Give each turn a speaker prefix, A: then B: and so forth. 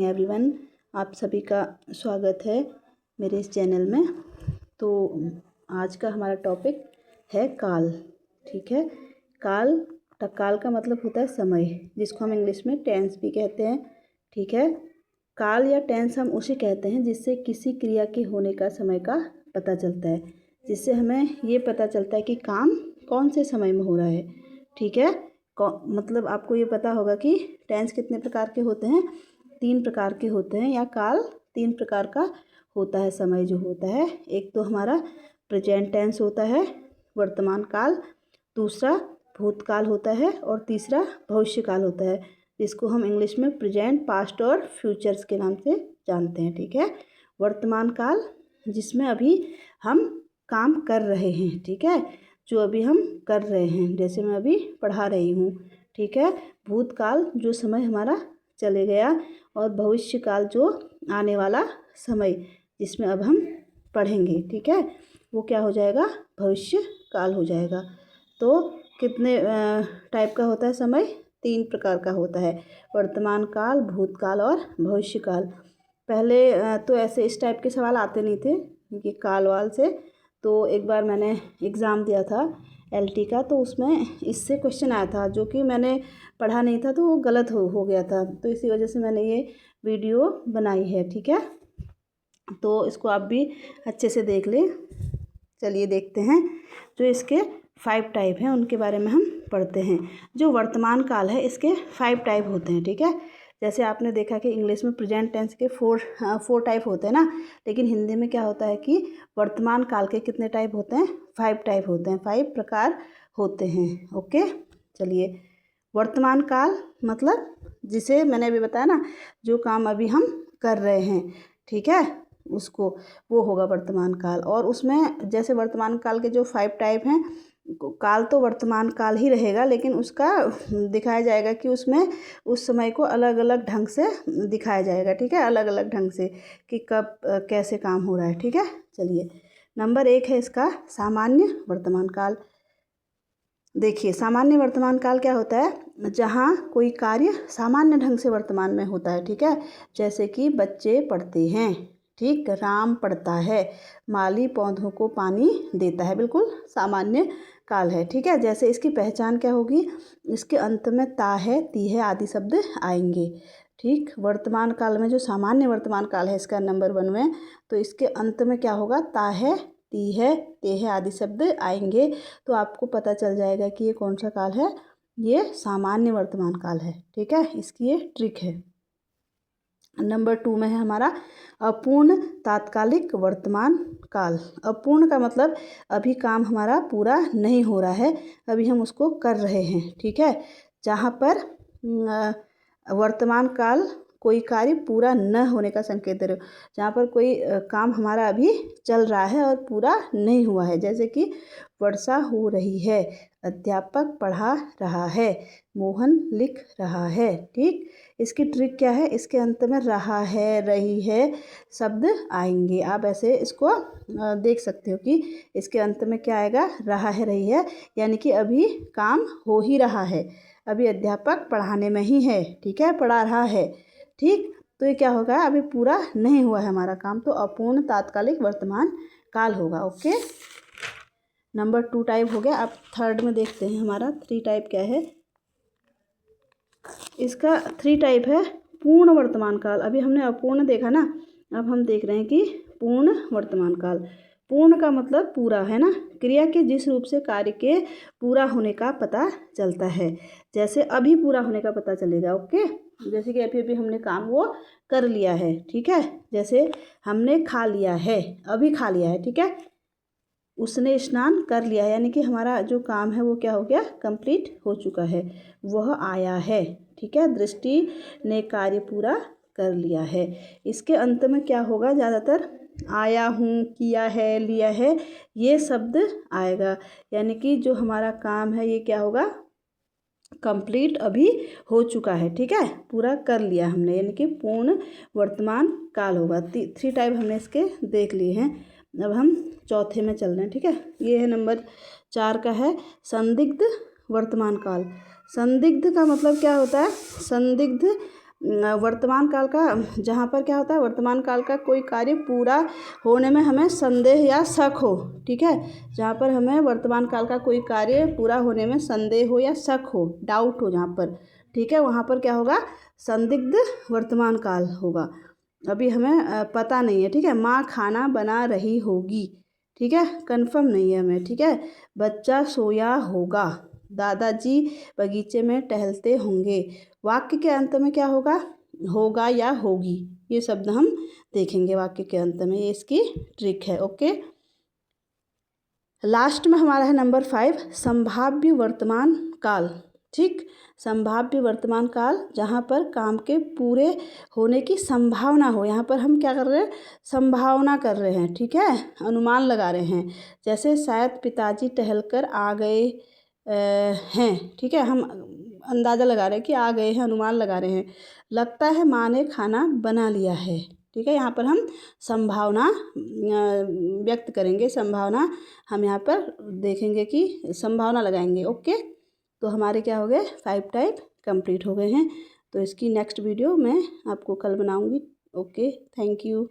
A: Everyone, आप सभी का स्वागत है मेरे इस चैनल में। तो आज का हमारा टॉपिक है काल। ठीक है, काल का मतलब होता है समय, जिसको हम इंग्लिश में टेंस भी कहते हैं। ठीक है, काल या टेंस हम उसे कहते हैं जिससे किसी क्रिया के होने का समय का पता चलता है, जिससे हमें ये पता चलता है कि काम कौन से समय में हो रहा है। ठीक है, मतलब आपको ये पता होगा कि टेंस कितने प्रकार के होते हैं, 3 प्रकार के होते हैं, या काल 3 प्रकार का होता है। समय जो होता है, एक तो हमारा प्रेजेंट टेंस होता है, वर्तमान काल, दूसरा भूतकाल होता है, और तीसरा भविष्य काल होता है, जिसको हम इंग्लिश में प्रेजेंट, पास्ट और फ्यूचर्स के नाम से जानते हैं। ठीक है, वर्तमान काल जिसमें अभी हम काम कर रहे हैं। ठीक है, जो अभी हम कर रहे हैं, जैसे मैं अभी पढ़ा रही हूँ। ठीक है, भूतकाल जो समय हमारा चले गया, और भविष्य काल जो आने वाला समय जिसमें अब हम पढ़ेंगे। ठीक है, वो क्या हो जाएगा, भविष्य काल हो जाएगा। तो कितने टाइप का होता है समय, 3 प्रकार का होता है, वर्तमान काल, भूतकाल और भविष्य काल। पहले तो ऐसे इस टाइप के सवाल आते नहीं थे कि काल वाल से। तो एक बार मैंने एग्ज़ाम दिया था एलटी का, तो उसमें इससे क्वेश्चन आया था, जो कि मैंने पढ़ा नहीं था, तो वो गलत हो गया था। तो इसी वजह से मैंने ये वीडियो बनाई है। ठीक है, तो इसको आप भी अच्छे से देख लें। चलिए देखते हैं, जो इसके 5 टाइप हैं उनके बारे में हम पढ़ते हैं। जो वर्तमान काल है, इसके 5 टाइप होते हैं। ठीक है, जैसे आपने देखा कि इंग्लिश में प्रेजेंट टेंस के 4 टाइप होते हैं ना, लेकिन हिंदी में क्या होता है कि वर्तमान काल के कितने टाइप होते हैं, 5 टाइप होते हैं, 5 प्रकार होते हैं। ओके, चलिए, वर्तमान काल मतलब जिसे मैंने अभी बताया ना, जो काम अभी हम कर रहे हैं, ठीक है, उसको वो होगा वर्तमान काल। और उसमें जैसे वर्तमान काल के जो 5 टाइप हैं, काल तो वर्तमान काल ही रहेगा, लेकिन उसका दिखाया जाएगा कि उसमें उस समय को अलग अलग ढंग से दिखाया जाएगा। ठीक है, अलग अलग ढंग से कि कब कैसे काम हो रहा है। ठीक है, चलिए, नंबर 1 है इसका सामान्य वर्तमान काल। देखिए, सामान्य वर्तमान काल क्या होता है, जहाँ कोई कार्य सामान्य ढंग से वर्तमान में होता है। ठीक है, जैसे कि बच्चे पढ़ते हैं, ठीक, राम पढ़ता है, माली पौधों को पानी देता है, बिल्कुल सामान्य काल है। ठीक है, जैसे इसकी पहचान क्या होगी, इसके अंत में ता है, ती है आदि शब्द आएंगे। ठीक, वर्तमान काल में जो सामान्य वर्तमान काल है, इसका नंबर 1 में, तो इसके अंत में क्या होगा, ता है, ती है, ते है आदि शब्द आएंगे। तो आपको पता चल जाएगा कि ये कौन सा काल है, ये सामान्य वर्तमान काल है। ठीक है, इसकी ये ट्रिक है। नंबर 2 में है हमारा अपूर्ण तात्कालिक वर्तमान काल। अपूर्ण का मतलब अभी काम हमारा पूरा नहीं हो रहा है, अभी हम उसको कर रहे हैं। ठीक है, जहाँ पर वर्तमान काल कोई कार्य पूरा न होने का संकेत दे रहे हो, जहाँ पर कोई काम हमारा अभी चल रहा है और पूरा नहीं हुआ है, जैसे कि वर्षा हो रही है, अध्यापक पढ़ा रहा है, मोहन लिख रहा है। ठीक, इसकी ट्रिक क्या है, इसके अंत में रहा है, रही है शब्द आएंगे। आप ऐसे इसको देख सकते हो कि इसके अंत में क्या आएगा, रहा है, रही है, यानी कि अभी काम हो ही रहा है, अभी अध्यापक पढ़ाने में ही है। ठीक है, पढ़ा रहा है। ठीक, तो ये क्या होगा, अभी पूरा नहीं हुआ है हमारा काम, तो अपूर्ण तात्कालिक वर्तमान काल होगा। ओके, नंबर 2 टाइप हो गया। अब थर्ड में देखते हैं हमारा 3 टाइप क्या है। इसका 3 टाइप है पूर्ण वर्तमान काल। अभी हमने अपूर्ण देखा ना, अब हम देख रहे हैं कि पूर्ण वर्तमान काल। पूर्ण का मतलब पूरा है ना, क्रिया के जिस रूप से कार्य के पूरा होने का पता चलता है, जैसे अभी पूरा होने का पता चलेगा। ओके, जैसे कि अभी अभी हमने काम वो कर लिया है। ठीक है, जैसे हमने खा लिया है, अभी खा लिया है। ठीक है, उसने स्नान कर लिया है, यानी कि हमारा जो काम है वो क्या हो गया, कंप्लीट हो चुका है। वह आया है। ठीक है, दृष्टि ने कार्य पूरा कर लिया है। इसके अंत में क्या होगा, ज़्यादातर आया हूँ, किया है, लिया है, ये शब्द आएगा, यानी कि जो हमारा काम है ये क्या होगा, कंप्लीट अभी हो चुका है। ठीक है, पूरा कर लिया हमने, यानी कि पूर्ण वर्तमान काल होगा। 3 टाइप हमने इसके देख लिए हैं। अब हम चौथे में चल रहे हैं। ठीक है, ये है नंबर 4 का है संदिग्ध वर्तमान काल। संदिग्ध का मतलब क्या होता है, संदिग्ध वर्तमान काल का, जहाँ पर क्या होता है, वर्तमान काल का कोई कार्य पूरा होने में हमें संदेह या शक हो, ठीक है, जहाँ पर हमें वर्तमान काल का कोई कार्य पूरा होने में संदेह हो या शक हो, डाउट हो जहाँ पर, ठीक है, वहाँ पर क्या होगा, संदिग्ध वर्तमान काल होगा। अभी हमें पता नहीं है, ठीक है, माँ खाना बना रही होगी, ठीक है, कंफर्म नहीं है हमें, ठीक है, बच्चा सोया होगा, दादाजी बगीचे में टहलते होंगे। वाक्य के अंत में क्या होगा, होगा या होगी, ये शब्द हम देखेंगे वाक्य के अंत में, ये इसकी ट्रिक है। ओके, लास्ट में हमारा है नंबर 5, संभाव्य वर्तमान काल। ठीक, संभाव्य वर्तमान काल, जहाँ पर काम के पूरे होने की संभावना हो, यहाँ पर हम क्या कर रहे हैं, संभावना कर रहे हैं, ठीक है, अनुमान लगा रहे हैं। जैसे शायद पिताजी टहलकर आ गए हैं, ठीक है, हम अंदाज़ा लगा रहे हैं कि आ गए हैं, अनुमान लगा रहे हैं। लगता है माँ ने खाना बना लिया है, ठीक है, यहाँ पर हम संभावना व्यक्त करेंगे, संभावना हम यहाँ पर देखेंगे कि संभावना लगाएंगे। ओके, तो हमारे क्या हो गए, 5 टाइप कंप्लीट हो गए हैं। तो इसकी नेक्स्ट वीडियो मैं आपको कल बनाऊंगी। Okay, thank you.